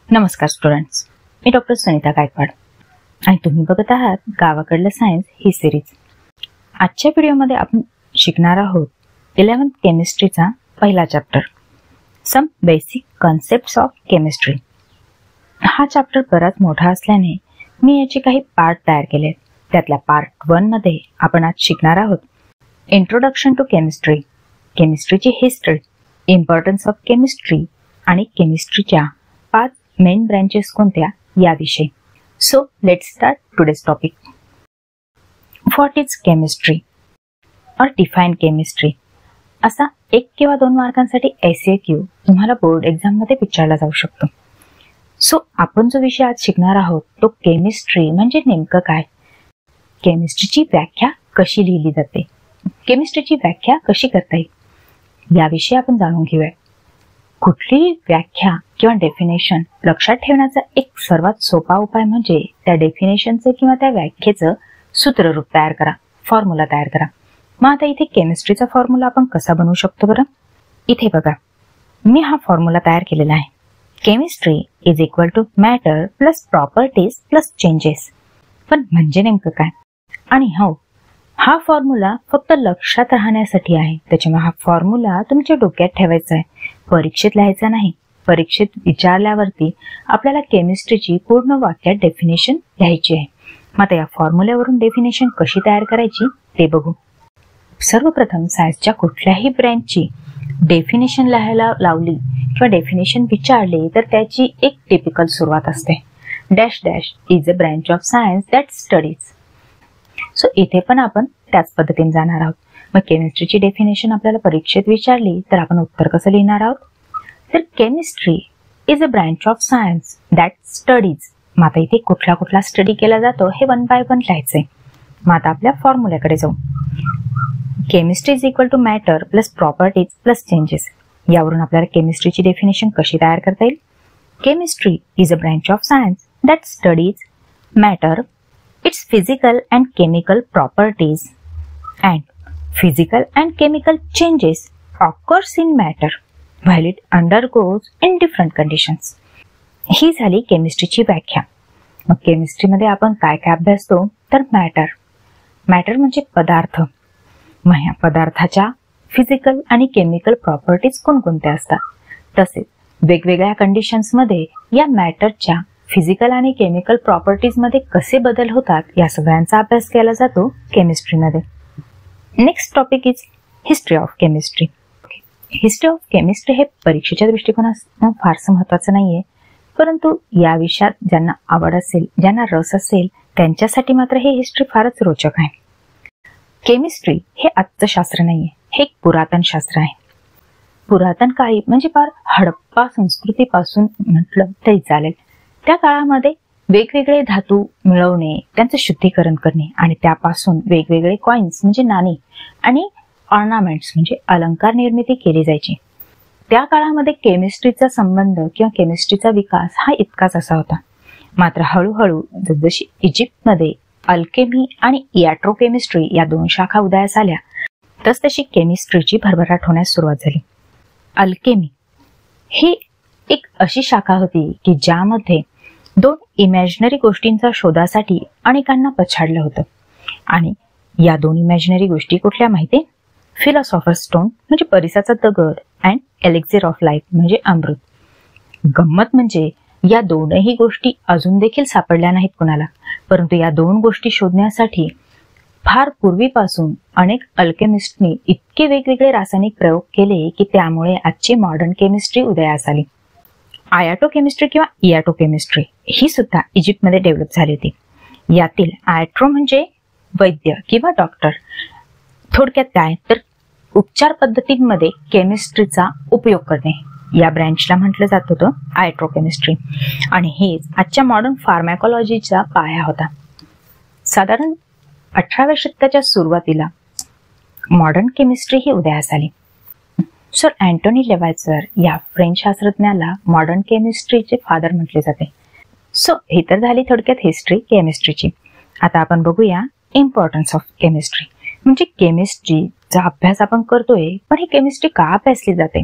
नमस्कार स्टुडंट्स, मी डॉक्टर सुनीता गायकवाड आणि तुम्ही बघत आहात गावाकडलं सायन्स ही सिरीज. आजच्या व्हिडिओमध्ये आपण शिकणार आहोत 11th केमिस्ट्रीचा पहिला chapter, some basic concepts of chemistry. हा चॅप्टर बराच मोठा असल्याने मी याचे काही पार्ट तयार केले. त्यातल्या पार्ट 1 मध्ये आपण आज शिकणार आहोत इंट्रोडक्शन टू केमिस्ट्री, केमिस्ट्रीची हिस्ट्री, इम्पॉर्टन्स ऑफ केमिस्ट्री आणि केमिस्ट्रीच्या 5 मेन ब्रांचेस कोणत्या याविषयी. So let's start today's topic. What is chemistry or define chemistry असा 1 किंवा 2 मार्कांसाठी SAQ तुम्हाला बोर्ड एक्झाम मध्ये विचारला जाऊ शकतो. सो आपण जो विषय आज शिकणार आहोत तो केमिस्ट्री म्हणजे नेमकं काय, केमिस्ट्रीची व्याख्या कशी लिहिली जाते, केमिस्ट्रीची व्याख्या कशी करता येईल याविषयी आपण जाणून घेऊया. कुठलीही व्याख्या किंवा डेफिनेशन लक्षात ठेवण्याचा एक सर्वात सोपा उपाय म्हणजे त्या डेफिनेशनचं किंवा त्या व्याख्येचं सूत्ररूप तयार करा, फॉर्म्युला तयार करा. मग आता इथे केमिस्ट्रीचा फॉर्म्युला आपण कसा बनवू शकतो बरं? इथे बघा, मी हा फॉर्म्युला तयार केलेला आहे. Chemistry is equal to matter plus properties plus changes. पण म्हणजे नेमकं काय? आणि हो, हा फॉर्म्युला फक्त लक्षात राहण्यासाठी आहे. त्याच्यामुळे हा फॉर्म्युला तुमच्या डोक्यात ठेवायचा आहे, परीक्षेत लिहायचा नाही. परीक्षेत विचारल्यावरती आपल्याला केमिस्ट्रीची पूर्ण वाक्यात डेफिनेशन लिहायची आहे. मग आता या फॉर्म्युल्यावरून डेफिनेशन कशी तयार करायची ते बघू. सर्वप्रथम सायन्सच्या कुठल्याही ब्रँचची डेफिनेशन लिहायला लावली किंवा डेफिनेशन विचारले तर त्याची एक टिपिकल सुरुवात असते. Dash dash is a branch of science that studies. So इथे पण आपण त्याच पद्धतीने जाणार आहोत. मग केमिस्ट्रीची डेफिनेशन आपल्याला परीक्षेत विचारली तर आपण उत्तर कसं लिहिणार आहोत? तर chemistry is a branch of science that studies. मग आता इथे कुठला स्टडी केला जातो हे 1 बाय 1 लिहायचंय. मग आता आपल्या फॉर्म्युल्याकडे जाऊ. Chemistry is equal to matter plus properties plus changes. यावरून आपल्याला केमिस्ट्रीची डेफिनेशन कशी तयार करता येईल? Chemistry is a branch of science that studies matter, its physical and chemical properties and physical and chemical changes occurs in matter while it undergoes in different conditions. ही झाली केमिस्ट्रीची व्याख्या. मग केमिस्ट्रीमध्ये आपण काय काय अभ्यासतो तर मॅटर म्हणजे पदार्थ. मग ह्या पदार्थाच्या फिजिकल आणि केमिकल प्रॉपर्टीज कोणकोणत्या असतात, तसेच वेगवेगळ्या कंडिशन्समध्ये या मॅटरच्या फिजिकल आणि केमिकल प्रॉपर्टीज मध्ये कसे बदल होतात या सगळ्यांचा अभ्यास केला जातो केमिस्ट्रीमध्ये. Next topic is history of chemistry. History of chemistry हे परीक्षेच्या दृष्टिकोनातून फारसं महत्वाचं नाहीये, परंतु या विषयात ज्यांना आवड असेल, ज्यांना रस असेल त्यांच्यासाठी मात्र हे हिस्ट्री फारच रोचक आहे. केमिस्ट्री हे आजचं शास्त्र नाहीये, हे एक पुरातन शास्त्र आहे. पुरातन काळी म्हणजे फार हडप्पा संस्कृतीपासून म्हटलं तरी चालेल. त्या काळामध्ये वेगवेगळे धातू मिळवणे, त्यांचं शुद्धीकरण करणे आणि त्यापासून वेगवेगळे कॉइन्स म्हणजे नाणी आणि ऑर्नामेंट्स म्हणजे अलंकार निर्मिती केली जायची. त्या काळामध्ये केमिस्ट्रीचा संबंध किंवा केमिस्ट्रीचा विकास हा इतकाच असा होता. मात्र हळूहळू जसजशी इजिप्तमध्ये अल्केमी आणि इयाट्रोकेमिस्ट्री या 2 शाखा उदयास आल्या तसतशी केमिस्ट्रीची भरभराट होण्यास सुरुवात झाली. अल्केमी ही एक अशी शाखा होती की ज्यामध्ये 2 इमॅजिनरी गोष्टींचा शोधासाठी अनेकांना पछाडलं होतं. आणि या 2 इमॅजिनरी गोष्टी कुठल्या माहिती? फिलॉसॉफर्स स्टोन म्हणजे परिसाचा दगड अँड एलिक्झिर ऑफ लाईफ म्हणजे अमृत. गंमत म्हणजे या 2ही गोष्टी अजून देखील सापडल्या नाहीत कुणाला, परंतु या 2 गोष्टी शोधण्यासाठी फार पूर्वीपासून अनेक अल्केमिस्टनी इतके वेगवेगळे रासायनिक प्रयोग केले की त्यामुळे आजची मॉडर्न केमिस्ट्री उदयास आली. आयाटो केमिस्ट्री किंवा इयाटो केमिस्ट्री ही सुद्धा इजिप्तमध्ये डेव्हलप झाली होती. यातील आयाट्रो म्हणजे वैद्य किंवा डॉक्टर. थोडक्यात काय तर उपचार पद्धतींमध्ये केमिस्ट्रीचा उपयोग करणे या ब्रँचला म्हटलं जात होतं आयाट्रो केमिस्ट्री. आणि हेच आजच्या मॉडर्न फार्मॅकॉलॉजीचा पाया होता. साधारण 18व्या शतकाच्या सुरुवातीला मॉडर्न केमिस्ट्री ही उदयास आली. सर अँटोनी लेवायझर या फ्रेंच शास्त्रज्ञाला मॉडर्न केमिस्ट्रीचे फादर म्हटले जाते. सो ही तर झाली थोडक्यात हिस्ट्री केमिस्ट्रीची. आता आपण बघूया इम्पॉर्टन्स ऑफ केमिस्ट्री. म्हणजे केमिस्ट्रीचा अभ्यास आपण करतोय, पण ही केमिस्ट्री का अभ्यासली जाते,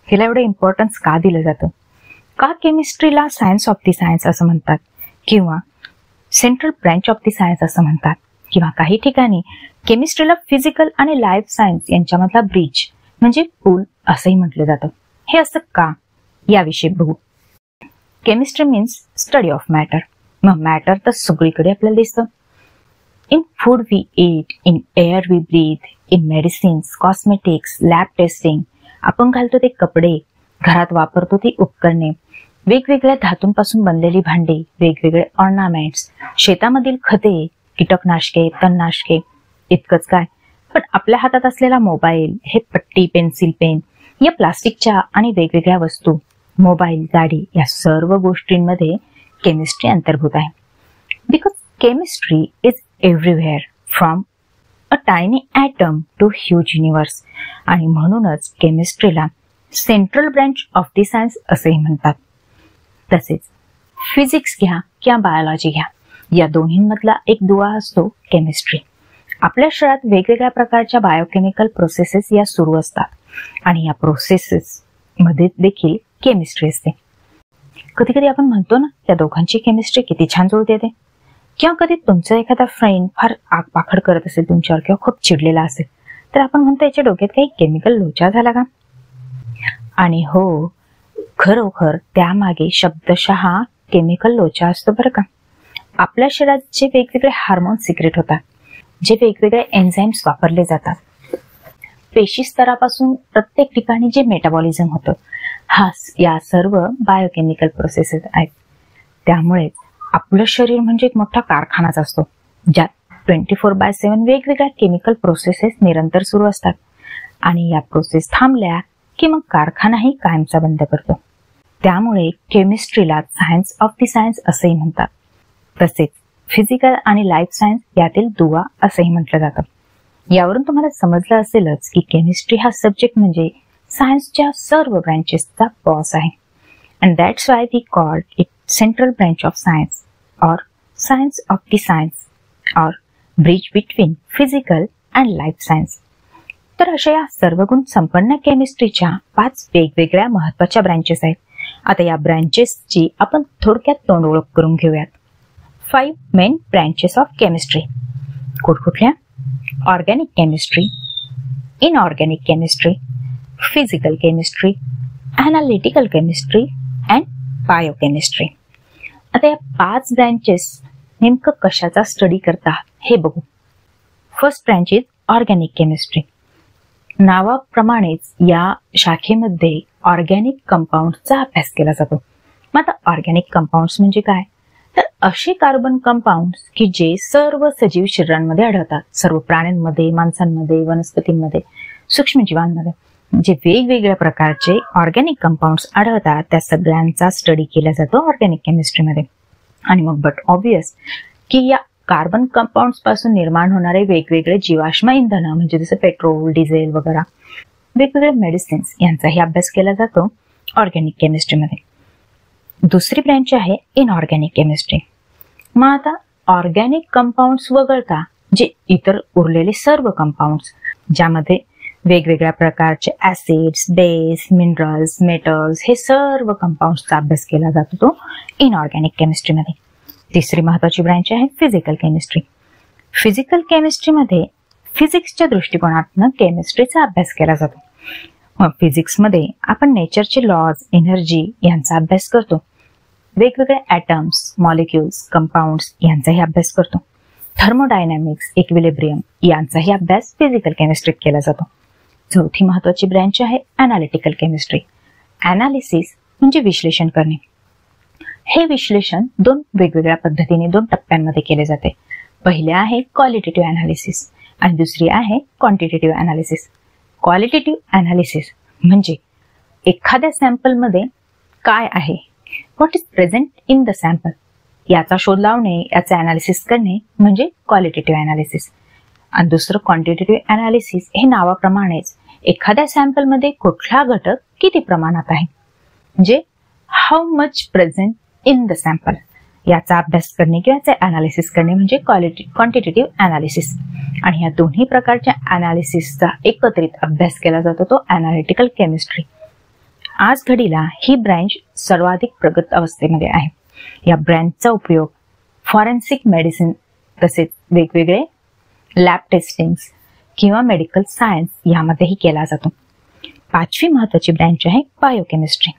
हिला एवढं इम्पॉर्टन्स का दिलं जातं? का केमिस्ट्रीला सायन्स ऑफ द सायन्स असं म्हणतात किंवा central branch of the science असं म्हणतात किंवा काही ठिकाणी केमिस्ट्रीला फिजिकल आणि लाईफ सायन्स यांच्यामधला ब्रिज म्हणजे पूल असंही म्हटलं जातं. हे असं का याविषयी बघू. Chemistry means study of matter. मग मॅटर तर सगळीकडे आपल्याला दिसतं. In food we eat, in air we breathe, in medicines, cosmetics, lab testing, आपण घालतो ते कपडे, घरात वापरतो ती उपकरणे, वेगवेगळ्या धातूंपासून बनलेली भांडी, वेगवेगळे ऑर्नामेंट्स, शेतामधील खते, कीटकनाशके, तणनाशके, इतकंच काय पण आपल्या हातात असलेला मोबाईल, हे पट्टी, पेन्सिल, पेन या प्लास्टिकच्या आणि वेगवेगळ्या वस्तू, मोबाईल, गाडी या सर्व गोष्टींमध्ये केमिस्ट्री अंतर्भूत आहे. Because chemistry is everywhere from a tiny atom to huge universe. आणि म्हणूनच केमिस्ट्रीला central branch of the science असेही म्हणतात. तसेच फिजिक्स घ्या किंवा बायोलॉजी घ्या, या दोन्हींमधला एक दुवा असतो केमिस्ट्री. आपल्या शरीरात वेगवेगळ्या प्रकारच्या बायोकेमिकल प्रोसेसेस या सुरू असतात आणि या प्रोसेसेस मध्ये देखील केमिस्ट्री असते. कधी कधी आपण म्हणतो ना, त्या दोघांची केमिस्ट्री किती छान जुळते ते. किंवा कधी तुमचा एखादा फ्रेंड फार आगपाखड करत असेल तुमच्यावर किंवा खूप चिडलेला असेल तर आपण म्हणतो याच्या डोक्यात काही केमिकल लोचा झाला का. आणि हो, खरोखर त्यामागे शब्दशः केमिकल लोचा असतो बरं का. आपल्या शरीरात जे वेगवेगळे हार्मोन्स सिक्रेट होतात, जे वेगवेगळे एन्झाईम्स वापरले जातात, पेशी स्तरापासून प्रत्येक ठिकाणी जे मेटाबॉलिझम होतं, या सर्व बायोकेमिकल प्रोसेसेस आहेत. त्यामुळे आपलं शरीर म्हणजे एक मोठा कारखानाच असतो ज्यात 24/7 वेगवेगळ्या केमिकल प्रोसेसेस निरंतर सुरू असतात. आणि या प्रोसेस थांबल्या की मग कारखानाही कायमचा बंद करतो. त्यामुळे केमिस्ट्रीला सायन्स ऑफ द सायन्स असेही म्हणतात. तसेच फिजिकल आणि लाईफ सायन्स यातील दुवा असेही म्हटलं जातं. यावरून तुम्हाला समजलं असेलच की केमिस्ट्री हा सब्जेक्ट म्हणजे सायन्सच्या सर्व ब्रँचेसचा बॉस आहे. And that's why we called it central branch of science और सायन्स ऑफ द सायन्स और bridge between physical and life science. तर अशा या सर्व गुण संपन्न केमिस्ट्रीच्या 5 वेगवेगळ्या महत्वाच्या ब्रँचेस आहेत. आता या ब्रँचेसची आपण थोडक्यात तोंड ओळख करून घेऊयात. 5 मेन ब्रँचेस ऑफ केमिस्ट्री. कुठकुठल्या? Organic chemistry, inorganic chemistry, physical chemistry, analytical chemistry and biochemistry. आता या 5 ब्रँचेस नेमकं कशाचा स्टडी करतात हे बघू. First branch is organic chemistry. नावाप्रमाणेच या शाखेमध्ये ऑर्गॅनिक कंपाऊंडचा अभ्यास केला जातो. मग आता ऑर्गॅनिक कंपाऊंड्स म्हणजे काय? तर असे कार्बन कंपाऊंड्स की जे सर्व सजीव शरीरांमध्ये आढळतात, सर्व प्राण्यांमध्ये, माणसांमध्ये, वनस्पतींमध्ये, सूक्ष्मजीवांमध्ये जे वेगवेगळ्या प्रकारचे ऑर्गॅनिक कंपाऊंड्स आढळतात त्या सगळ्यांचा स्टडी केला जातो ऑर्गॅनिक केमिस्ट्रीमध्ये. आणि मग बट ऑब्वियस की या कार्बन कंपाऊंड्स पासून निर्माण होणारे वेगवेगळे जीवाश्म इंधन म्हणजे जसं पेट्रोल, डिझेल वगैरे, वेगवेगळे मेडिसिन्स यांचाही अभ्यास केला जातो ऑर्गॅनिक केमिस्ट्रीमध्ये. दुसरी ब्रँच आहे इनऑर्गॅनिक केमिस्ट्री. मग आता ऑर्गॅनिक कंपाऊंड्स वगळता जे इतर उरलेले सर्व कंपाऊंड्स ज्यामध्ये वेगवेगळ्या प्रकारचे ऍसिड्स, बेस, मिनरल्स, मेटल्स हे सर्व कंपाऊंड्सचा अभ्यास केला जातो तो इनऑर्गॅनिक केमिस्ट्रीमध्ये. तिसरी महत्वाची ब्रँच आहे फिजिकल केमिस्ट्री. फिजिकल केमिस्ट्रीमध्ये फिजिक्सच्या दृष्टिकोनातून केमिस्ट्रीचा अभ्यास केला जातो. मग फिजिक्समध्ये आपण नेचरचे लॉज, एनर्जी यांचा अभ्यास करतो. वेगवेगळे ॲटम्स, मॉलिक्युल्स, कंपाऊंड्स यांचाही अभ्यास करतो. थर्मोडायनॅमिक्स, इक्विलिब्रियम यांचाही अभ्यास फिजिकल केमिस्ट्रीत केला जातो. चौथी महत्वाची ब्रँच आहे ॲनालिटिकल केमिस्ट्री. ॲनालिसिस म्हणजे विश्लेषण करणे. हे विश्लेषण 2 वेगवेगळ्या पद्धतीने 2 टप्प्यांमध्ये केले जाते. पहिले आहे क्वालिटेटिव्ह ॲनालिसिस आणि दुसरी आहे क्वांटिटेटिव्ह ॲनालिसिस. क्वालिटेटिव्ह ॲनालिसिस म्हणजे एखाद्या सॅम्पलमध्ये काय आहे, what is present in the sample, याचा शोध लावणे, याचे ॲनालिसिस करणे म्हणजे क्वालिटेटिव्ह ॲनालिसिस. आणि दुसरं क्वांटिटेटिव्ह ॲनालिसिस हे नावाप्रमाणेच एखाद्या सॅम्पलमध्ये कुठला घटक किती प्रमाणात आहे म्हणजे how much present in the sample याचा अभ्यास करणे किंवा याचे ॲनालिसिस करणे म्हणजे क्वांटिटेटिव्ह ॲनालिसिस. आणि या दोन्ही प्रकारच्या ॲनालिसिसचा एकत्रित अभ्यास केला जातो तो ॲनालिटिकल केमिस्ट्री. आज घडीला ही ब्रँच सर्वाधिक प्रगत अवस्थेमध्ये आहे. या ब्रँचचा उपयोग फॉरेन्सिक मेडिसिन तसेच वेगवेगळे लॅब टेस्टिंग्स किंवा मेडिकल सायन्स यामध्येही केला जातो. 5वी महत्वाची ब्रँच आहे biochemistry.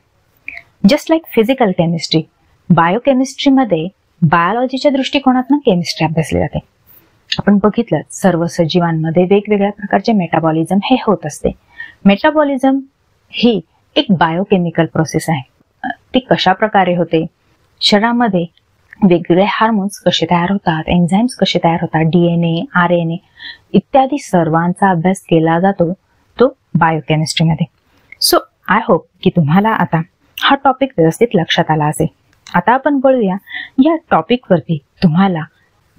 Just like physical chemistry, बायोकेमिस्ट्रीमध्ये बायोलॉजीच्या दृष्टिकोनातून केमिस्ट्री अभ्यासली जाते. आपण बघितलं सर्व सजीवांमध्ये वेगवेगळ्या प्रकारचे मेटाबॉलिझम हे होत असते. मेटाबॉलिझम ही एक बायोकेमिकल प्रोसेस आहे. ती कशा प्रकारे होते, शरीरामध्ये वेगवेगळे हार्मोन्स कसे तयार होतात, एन्झाईम्स कसे तयार होतात, DNA, RNA इत्यादी सर्वांचा अभ्यास केला जातो तो बायोकेमिस्ट्रीमध्ये. सो आय होप की तुम्हाला आता हा टॉपिक व्यवस्थित लक्षात आला असेल. आता आपण बोलूया या टॉपिकवरती तुम्हाला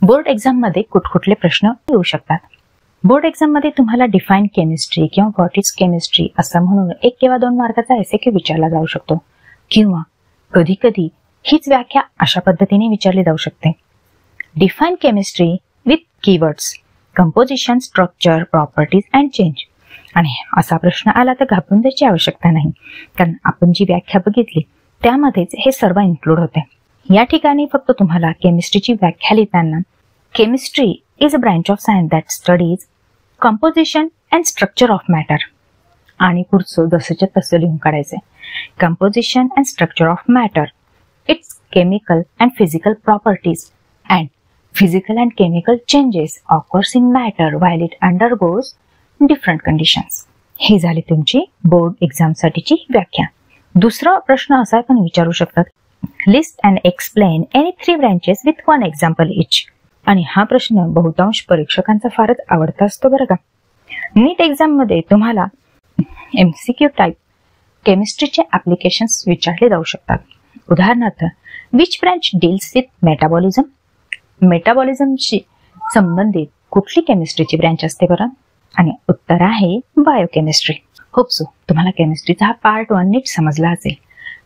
बोर्ड एक्झाम मध्ये कुठकुठले प्रश्न येऊ शकतात. बोर्ड एक्झाम मध्ये तुम्हाला डिफाईन केमिस्ट्री किंवा व्हॉट इज केमिस्ट्री असं म्हणून 1 किंवा 2 मार्काचा एसएक्यू विचारला जाऊ शकतो किंवा कधी कधी हीच व्याख्या अशा पद्धतीने विचारली जाऊ शकते. Define chemistry with keywords composition, structure, properties and change. आणि असा प्रश्न आला तर घाबरून जायची आवश्यकता नाही, कारण आपण जी व्याख्या बघितली त्यामध्येच हे सर्व इन्क्लूड होते. या ठिकाणी फक्त तुम्हाला केमिस्ट्रीची व्याख्या लिहिताना chemistry is a branch of science that studies composition and structure of matter आणि पुढचं जसंच्या तसं लिहून काढायचंय. Composition and structure of matter, it's chemical and physical properties and physical and chemical changes occurs in matter while it undergoes different conditions. ही झाली तुमची board exam साठीची व्याख्या. दुसरा प्रश्न असा पण विचारू शकतात, list and explain any 3 branches with 1 example each. आणि हा प्रश्न बहुतांश परीक्षकांचा फारच आवडता असतो बरं का. नीट एक्झाम मध्ये तुम्हाला MCQ टाईप केमिस्ट्रीचे ऍप्लिकेशन्स विचारले जाऊ शकतात. उदाहरणार्थ, which branch deals with metabolism. मेटाबॉलिझमशी संबंधित कुठली केमिस्ट्रीची ब्रँच असते बरं? आणि उत्तर आहे बायोकेमिस्ट्री. होप सो तुम्हाला केमिस्ट्रीचा हा पार्ट 1 नीट समजला असेल.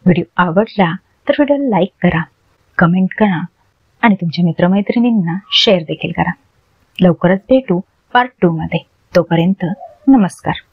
व्हिडिओ आवडला तर व्हिडिओला लाईक करा, कमेंट करा आणि तुमच्या मित्रमैत्रिणींना शेअर देखील करा. लवकरच भेटू पार्ट 2 मध्ये. तोपर्यंत नमस्कार.